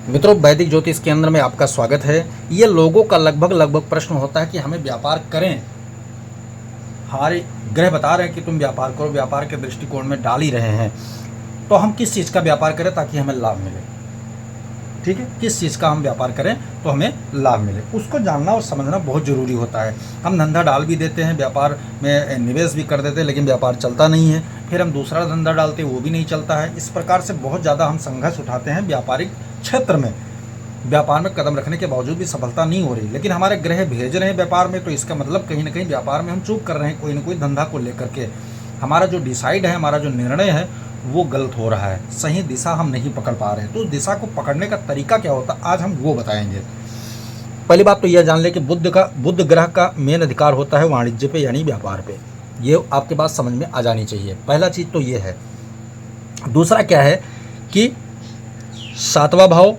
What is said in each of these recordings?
मित्रों, वैदिक ज्योतिष केंद्र में आपका स्वागत है। ये लोगों का लगभग प्रश्न होता है कि हमें व्यापार करें, हमारे ग्रह बता रहे हैं कि तुम व्यापार करो, व्यापार के दृष्टिकोण में डाल ही रहे हैं, तो हम किस चीज़ का व्यापार करें ताकि हमें लाभ मिले। ठीक है, किस चीज़ का हम व्यापार करें तो हमें लाभ मिले, उसको जानना और समझना बहुत ज़रूरी होता है। हम धंधा डाल भी देते हैं, व्यापार में निवेश भी कर देते हैं, लेकिन व्यापार चलता नहीं है। फिर हम दूसरा धंधा डालते हैं, वो भी नहीं चलता है। इस प्रकार से बहुत ज़्यादा हम संघर्ष उठाते हैं व्यापारिक क्षेत्र में। व्यापार में कदम रखने के बावजूद भी सफलता नहीं हो रही, लेकिन हमारे ग्रह भेज रहे हैं व्यापार में, तो इसका मतलब कहीं ना कहीं व्यापार में हम चूक कर रहे हैं। कोई ना कोई धंधा को लेकर के हमारा जो डिसाइड है, हमारा जो निर्णय है, वो गलत हो रहा है। सही दिशा हम नहीं पकड़ पा रहे हैं। तो उस दिशा को पकड़ने का तरीका क्या होता है, आज हम वो बताएंगे। पहली बात तो यह जान ले कि बुध ग्रह का मेन अधिकार होता है वाणिज्य पे, यानी व्यापार पे। ये आपके बात समझ में आ जानी चाहिए। पहला चीज़ तो ये है। दूसरा क्या है कि 7वां भाव,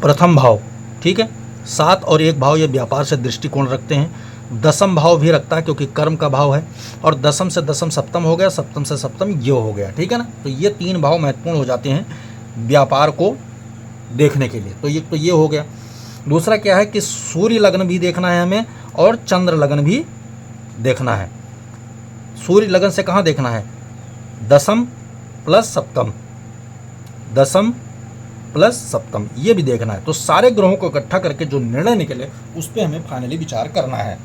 प्रथम भाव, ठीक है, 7 और 1 भाव ये व्यापार से दृष्टिकोण रखते हैं। 10वां भाव भी रखता है क्योंकि कर्म का भाव है, और 10वां से 10वां सप्तम हो गया, सप्तम से सप्तम ये हो गया। ठीक है ना, तो ये 3 भाव महत्वपूर्ण हो जाते हैं व्यापार को देखने के लिए। तो ये हो गया। दूसरा क्या है कि सूर्य लग्न भी देखना है हमें, और चंद्र लग्न भी देखना है। सूर्य लग्न से कहाँ देखना है, 10वां प्लस सप्तम, 10वां प्लस सप्तम, ये भी देखना है। तो सारे ग्रहों को इकट्ठा करके जो निर्णय निकले उस पर हमें फाइनली विचार करना है।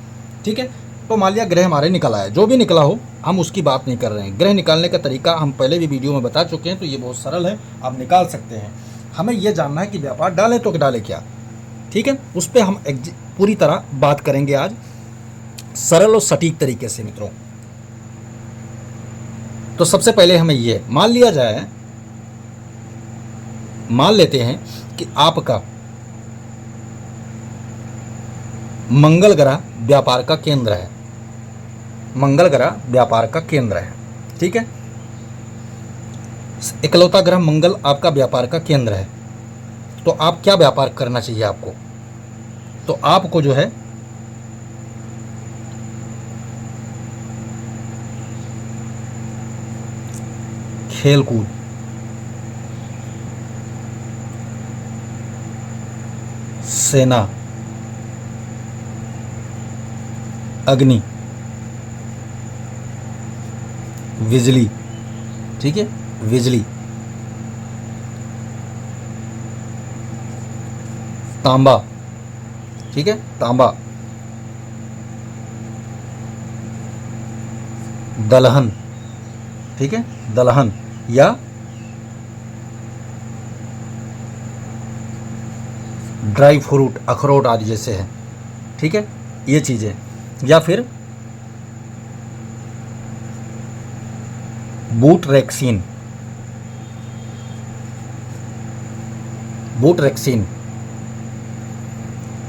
ठीक है, तो मान लिया ग्रह हमारे निकल आए, जो भी निकला हो, हम उसकी बात नहीं कर रहे हैं। ग्रह निकालने का तरीका हम पहले भी वीडियो में बता चुके हैं, तो ये बहुत सरल है, आप निकाल सकते हैं। हमें यह जानना है कि व्यापार डालें तो डालें क्या। ठीक है, उस पर हम पूरी तरह बात करेंगे आज, सरल और सटीक तरीके से। मित्रों, तो सबसे पहले हमें ये मान लिया जाए, मान लेते हैं कि आपका मंगल ग्रह व्यापार का केंद्र है। मंगल ग्रह व्यापार का केंद्र है। ठीक है, इकलौता ग्रह मंगल आपका व्यापार का केंद्र है। तो आप क्या व्यापार करना चाहिए आपको, तो आपको जो है खेल कूद, सेना, अग्नि, बिजली, ठीक है, बिजली, तांबा, ठीक है, तांबा, दलहन, ठीक है, दलहन, या ड्राई फ्रूट, अखरोट आदि जैसे है। ठीक है, ये चीज़ें, या फिर बूट रेक्सीन, बूट रेक्सीन,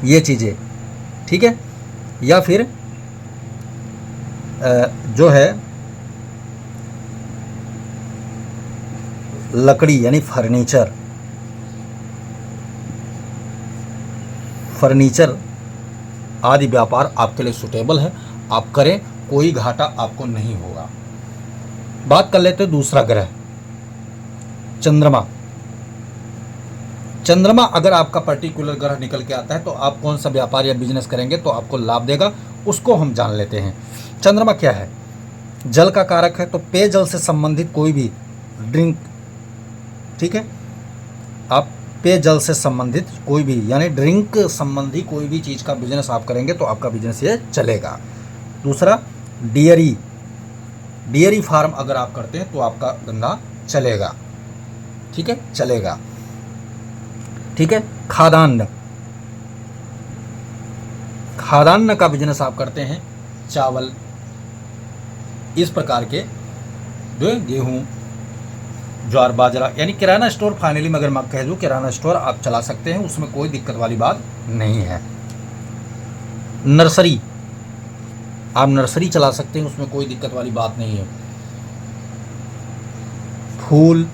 ये चीज़ें। ठीक है, या फिर जो है लकड़ी यानी फर्नीचर, फर्नीचर आदि व्यापार आपके लिए सुटेबल है, आप करें, कोई घाटा आपको नहीं होगा। बात कर लेते हैं दूसरा ग्रह, चंद्रमा। चंद्रमा अगर आपका पर्टिकुलर ग्रह निकल के आता है तो आप कौन सा व्यापार या बिजनेस करेंगे तो आपको लाभ देगा, उसको हम जान लेते हैं। चंद्रमा क्या है, जल का कारक है, तो पेयजल से संबंधित कोई भी ड्रिंक, ठीक है, आप पेयजल से संबंधित कोई भी यानी ड्रिंक संबंधी कोई भी चीज़ का बिजनेस आप करेंगे तो आपका बिजनेस ये चलेगा। दूसरा, डेयरी फार्म अगर आप करते हैं तो आपका धंधा चलेगा। ठीक है, चलेगा। ठीक है, खाद्यान्न, खाद्यान्न का बिजनेस आप करते हैं, चावल, इस प्रकार के जो गेहूँ, ज्वार, बाजरा, यानी किराना स्टोर, फाइनली में अगर मैं कह दूँ किराना स्टोर आप चला सकते हैं, उसमें कोई दिक्कत वाली बात नहीं है। नर्सरी, आप नर्सरी चला सकते हैं, उसमें कोई दिक्कत वाली बात नहीं है। फूल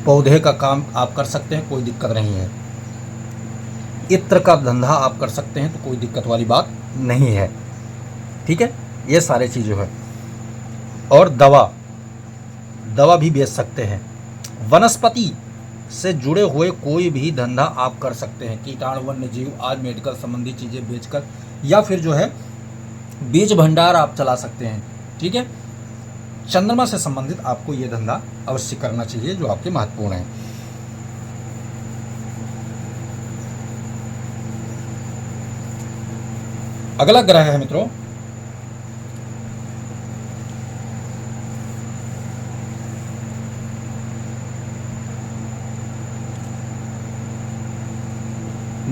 पौधे का काम आप कर सकते हैं, कोई दिक्कत नहीं है। इत्र का धंधा आप कर सकते हैं, तो कोई दिक्कत वाली बात नहीं है। ठीक है, ये सारे चीज़ें हैं। और दवा, दवा भी बेच सकते हैं। वनस्पति से जुड़े हुए कोई भी धंधा आप कर सकते हैं, कीटाणु, वन्य जीव आज मेडिकल संबंधी चीज़ें बेचकर, या फिर जो है बीज भंडार आप चला सकते हैं। ठीक है, चंद्रमा से संबंधित आपको ये धंधा अवश्य करना चाहिए जो आपके महत्वपूर्ण है। अगला ग्रह है मित्रों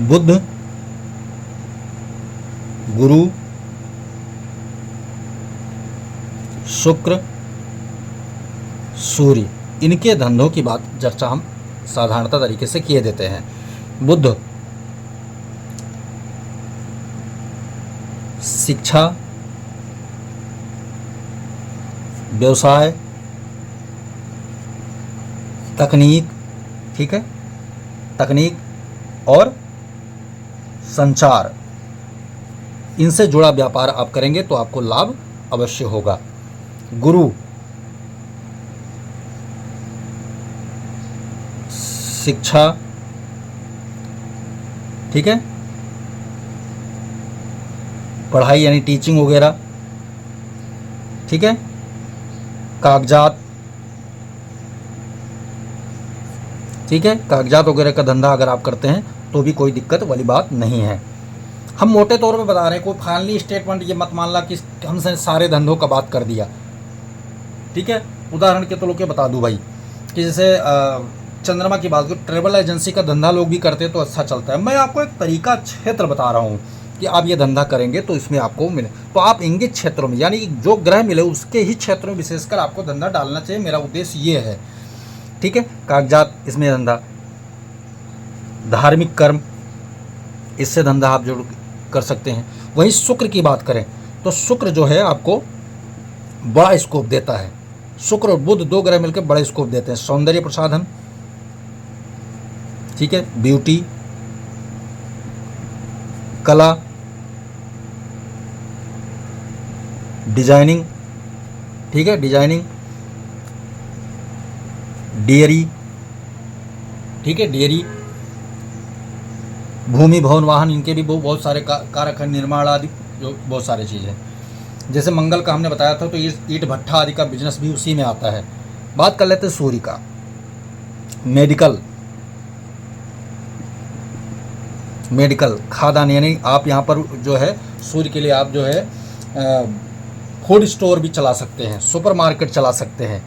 बुध, गुरु, शुक्र, सूर्य। इनके धंधों की बात चर्चा हम साधारणता तरीके से किए देते हैं। बुध शिक्षा, व्यवसाय, तकनीक, ठीक है, तकनीक और संचार, इनसे जुड़ा व्यापार आप करेंगे तो आपको लाभ अवश्य होगा। गुरु शिक्षा, ठीक है, पढ़ाई यानी टीचिंग वगैरह, ठीक है, कागजात, ठीक है, कागजात वगैरह का धंधा अगर आप करते हैं तो भी कोई दिक्कत वाली बात नहीं है। हम मोटे तौर पे बता रहे हैं, कोई फाइनली स्टेटमेंट ये मत मान ला कि हमसे सारे धंधों का बात कर दिया। ठीक है, उदाहरण के तौर पे बता दूं भाई कि जैसे चंद्रमा की बात करूँ, ट्रेवल एजेंसी का धंधा लोग भी करते हैं तो अच्छा चलता है। मैं आपको एक तरीका क्षेत्र बता रहा हूँ कि आप ये धंधा करेंगे तो इसमें आपको मिले, तो आप इंगित क्षेत्रों में यानी जो ग्रह मिले उसके ही क्षेत्रों में विशेषकर आपको धंधा डालना चाहिए। मेरा उद्देश्य ये है। ठीक है, कागजात इसमें धंधा, धार्मिक कर्म इससे धंधा आप जो कर सकते हैं। वहीं शुक्र की बात करें तो शुक्र जो है आपको बड़ा स्कोप देता है। शुक्र और बुध दो ग्रह मिलकर बड़ा स्कोप देते हैं। सौंदर्य प्रसाधन, ठीक है, ब्यूटी, कला, डिजाइनिंग, ठीक है, डिजाइनिंग, डेयरी, ठीक है, डेयरी, भूमि, भवन, वाहन, इनके भी बहुत सारे कारक हैं, निर्माण आदि जो बहुत सारी चीज़ें। जैसे मंगल का हमने बताया था तो ये ईंट भट्ठा आदि का बिजनेस भी उसी में आता है। बात कर लेते हैं सूर्य का। मेडिकल, मेडिकल खाद्यान्न यानी आप यहाँ पर जो है सूर्य के लिए आप जो है फूड स्टोर भी चला सकते हैं, सुपर मार्केट चला सकते हैं।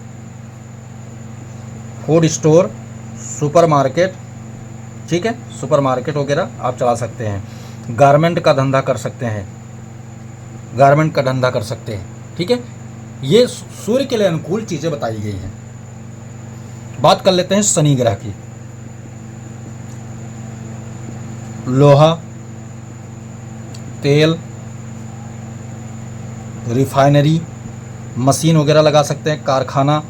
फूड स्टोर, सुपर मार्केट, ठीक है, सुपर मार्केट वगैरह आप चला सकते हैं। गारमेंट का धंधा कर सकते हैं, गारमेंट का धंधा कर सकते हैं। ठीक है, ये सूर्य के लिए अनुकूल चीज़ें बताई गई हैं। बात कर लेते हैं शनि ग्रह की। लोहा, तेल, रिफाइनरी, मशीन वगैरह लगा सकते हैं, कारखाना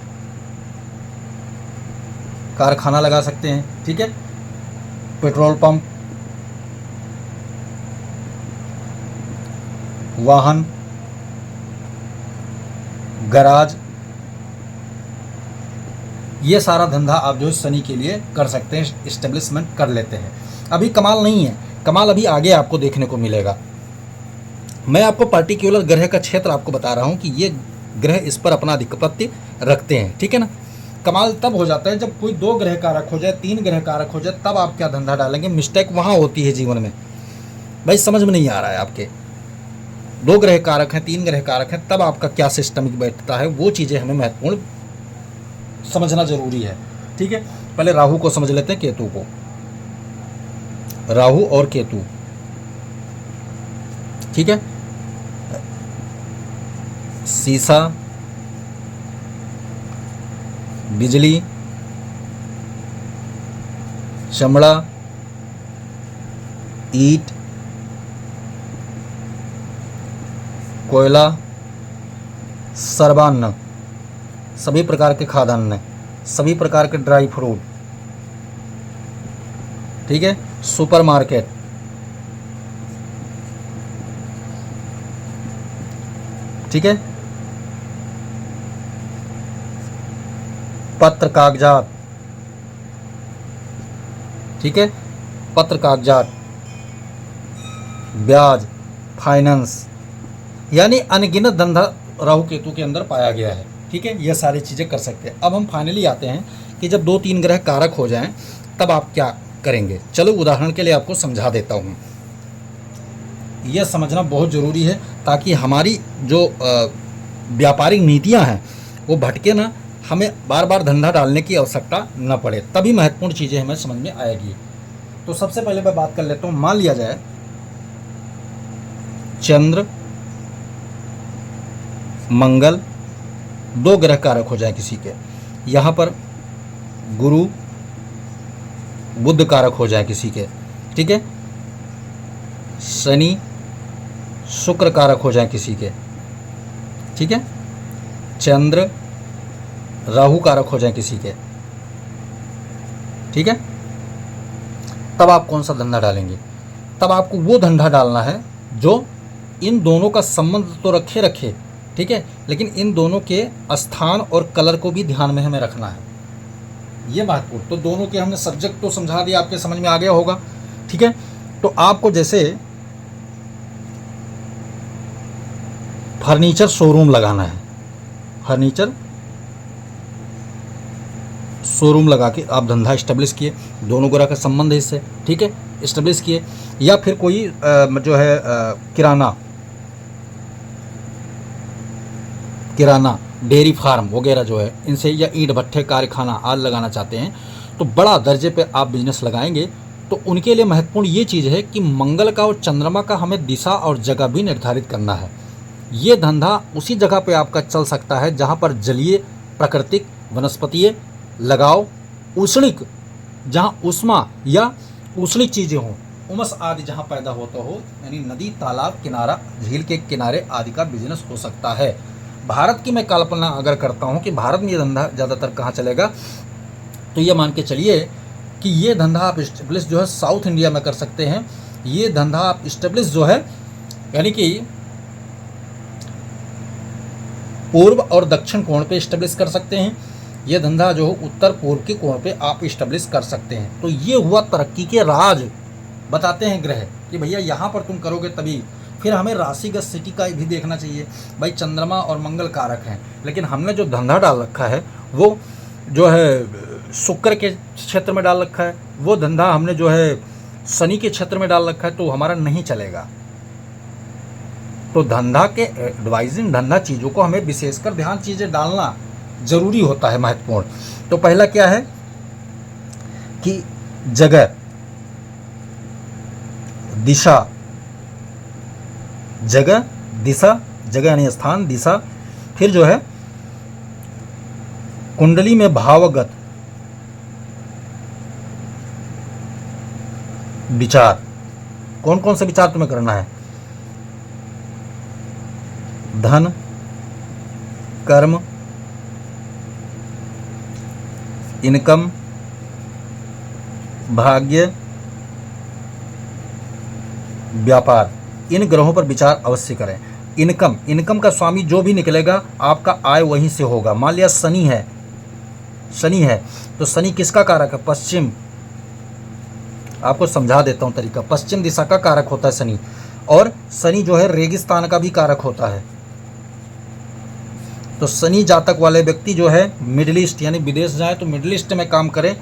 लगा सकते हैं। ठीक है, पेट्रोल पंप, वाहन, गैराज, ये सारा धंधा आप जो है शनि के लिए कर सकते हैं, इस्टेब्लिशमेंट कर लेते हैं। अभी कमाल नहीं है, कमाल अभी आगे आपको देखने को मिलेगा। मैं आपको पार्टिकुलर ग्रह का क्षेत्र आपको बता रहा हूँ कि ये ग्रह इस पर अपना अधिपत्य रखते हैं। ठीक है ना, कमाल तब हो जाता है जब कोई दो ग्रह कारक हो जाए, तीन ग्रह कारक हो जाए, तब आप क्या धंधा डालेंगे। मिस्टेक वहाँ होती है जीवन में, भाई समझ में नहीं आ रहा है आपके। दो ग्रह कारक हैं, तीन ग्रह कारक हैं, तब आपका क्या सिस्टम बैठता है, वो चीज़ें हमें महत्वपूर्ण समझना जरूरी है। ठीक है, पहले राहु को समझ लेते हैं, केतु को। राहु और केतु, ठीक है, सीसा, बिजली, चमड़ा, ईंट, कोयला, सर्वान्न, सभी प्रकार के खाद्यान्न, सभी प्रकार के ड्राई फ्रूट, ठीक है, सुपर मार्केट, ठीक है, पत्र कागजात, ठीक है, पत्र कागजात, ब्याज, फाइनेंस, यानी अनगिनत धंधा राहु केतु के अंदर पाया गया है। ठीक है, ये सारी चीज़ें कर सकते हैं। अब हम फाइनली आते हैं कि जब 2-3 ग्रह कारक हो जाएं तब आप क्या करेंगे। चलो उदाहरण के लिए आपको समझा देता हूँ। यह समझना बहुत ज़रूरी है ताकि हमारी जो व्यापारिक नीतियाँ हैं वो भटके ना, हमें बार बार धंधा डालने की आवश्यकता न पड़े, तभी महत्वपूर्ण चीज़ें हमें समझ में आएगी। तो सबसे पहले मैं बात कर लेता हूँ। मान लिया जाए चंद्र मंगल 2 ग्रह कारक हो जाए किसी के, यहाँ पर गुरु बुध कारक हो जाए किसी के, ठीक है, शनि शुक्र कारक हो जाए किसी के, ठीक है, चंद्र राहु कारक हो जाए किसी के, ठीक है। तब आप कौन सा धंधा डालेंगे? तब आपको वो धंधा डालना है जो इन दोनों का संबंध तो रखे, ठीक है, लेकिन इन दोनों के स्थान और कलर को भी ध्यान में हमें रखना है, ये महत्वपूर्ण। तो दोनों के हमने सब्जेक्ट तो समझा दिया, आपके समझ में आ गया होगा, ठीक है। तो आपको जैसे फर्नीचर शोरूम लगाना है, फर्नीचर शोरूम लगा के आप धंधा इस्टेब्लिश किए, दोनों ग्रह का संबंध है इससे, ठीक है, इस्टेब्लिश किए। या फिर कोई जो है किराना डेयरी फार्म वगैरह जो है इनसे, या ईंट भट्ठे कारखाना आदि लगाना चाहते हैं, तो बड़ा दर्जे पे आप बिजनेस लगाएंगे। तो उनके लिए महत्वपूर्ण ये चीज़ है कि मंगल का और चंद्रमा का हमें दिशा और जगह भी निर्धारित करना है। ये धंधा उसी जगह पे आपका चल सकता है जहाँ पर जलीय, प्राकृतिक, वनस्पतीय लगाओ, उष्णिक, जहाँ उष्मा या उष्णिक चीज़ें हों, उमस आदि जहाँ पैदा होता हो, यानी नदी, तालाब, किनारा, झील के किनारे आदि का बिजनेस हो सकता है। भारत की मैं कल्पना अगर करता हूँ कि भारत में ये धंधा ज़्यादातर कहाँ चलेगा, तो ये मान के चलिए कि ये धंधा आप इस्टेब्लिश जो है साउथ इंडिया में कर सकते हैं। ये धंधा आप इस्टेब्लिश जो है यानी कि पूर्व और दक्षिण कोण पे इस्टेब्लिश कर सकते हैं। ये धंधा जो उत्तर पूर्व के कोण पे आप इस्टेब्लिश कर सकते हैं। तो ये हुआ तरक्की के राज, बताते हैं ग्रह कि भैया यहाँ पर तुम करोगे तभी। फिर हमें राशिगत सिटी का भी देखना चाहिए। भाई चंद्रमा और मंगल कारक हैं, लेकिन हमने जो धंधा डाल रखा है वो जो है शुक्र के क्षेत्र में डाल रखा है, वो धंधा हमने जो है शनि के क्षेत्र में डाल रखा है, तो हमारा नहीं चलेगा। तो धंधा के एडवाइजिंग धंधा चीज़ों को हमें विशेषकर ध्यान चीज़ें डालना ज़रूरी होता है, महत्वपूर्ण। तो पहला क्या है कि जगह, दिशा, जगह, दिशा, जगह यानी स्थान, दिशा, फिर जो है कुंडली में भावगत विचार। कौन कौन से विचार तुम्हें करना है? धन, कर्म, इनकम, भाग्य, व्यापार, इन ग्रहों पर विचार अवश्य करें। इनकम का स्वामी जो भी निकलेगा आपका आय वहीं से होगा। मान लिया शनि है तो शनि किसका कारक है? पश्चिम। आपको समझा देता हूँ तरीका। पश्चिम दिशा का कारक होता है शनि, और शनि जो है रेगिस्तान का भी कारक होता है। तो शनि जातक वाले व्यक्ति जो है मिडिल ईस्ट यानी विदेश जाए तो मिडिल ईस्ट में काम करें।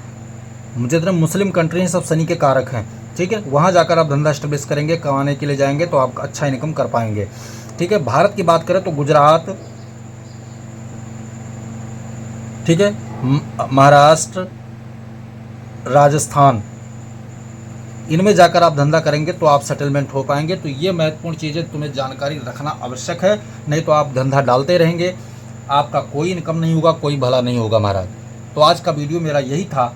जितने मुस्लिम कंट्री हैं सब शनि के कारक हैं, ठीक है। वहाँ जाकर आप धंधा स्टेब्लिश करेंगे, कमाने के लिए जाएंगे तो आप अच्छा इनकम कर पाएंगे, ठीक है। भारत की बात करें तो गुजरात, ठीक है, महाराष्ट्र, राजस्थान, इनमें जाकर आप धंधा करेंगे तो आप सेटलमेंट हो पाएंगे। तो ये महत्वपूर्ण चीज़ें तुम्हें जानकारी रखना आवश्यक है, नहीं तो आप धंधा डालते रहेंगे, आपका कोई इनकम नहीं होगा, कोई भला नहीं होगा महाराज। तो आज का वीडियो मेरा यही था,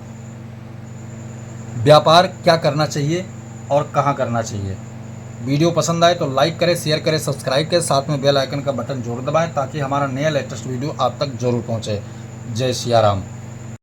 व्यापार क्या करना चाहिए और कहाँ करना चाहिए। वीडियो पसंद आए तो लाइक करें, शेयर करें, सब्सक्राइब करें, साथ में बेल आइकन का बटन जरूर दबाएं ताकि हमारा नया लेटेस्ट वीडियो आप तक जरूर पहुँचे। जय सिया राम।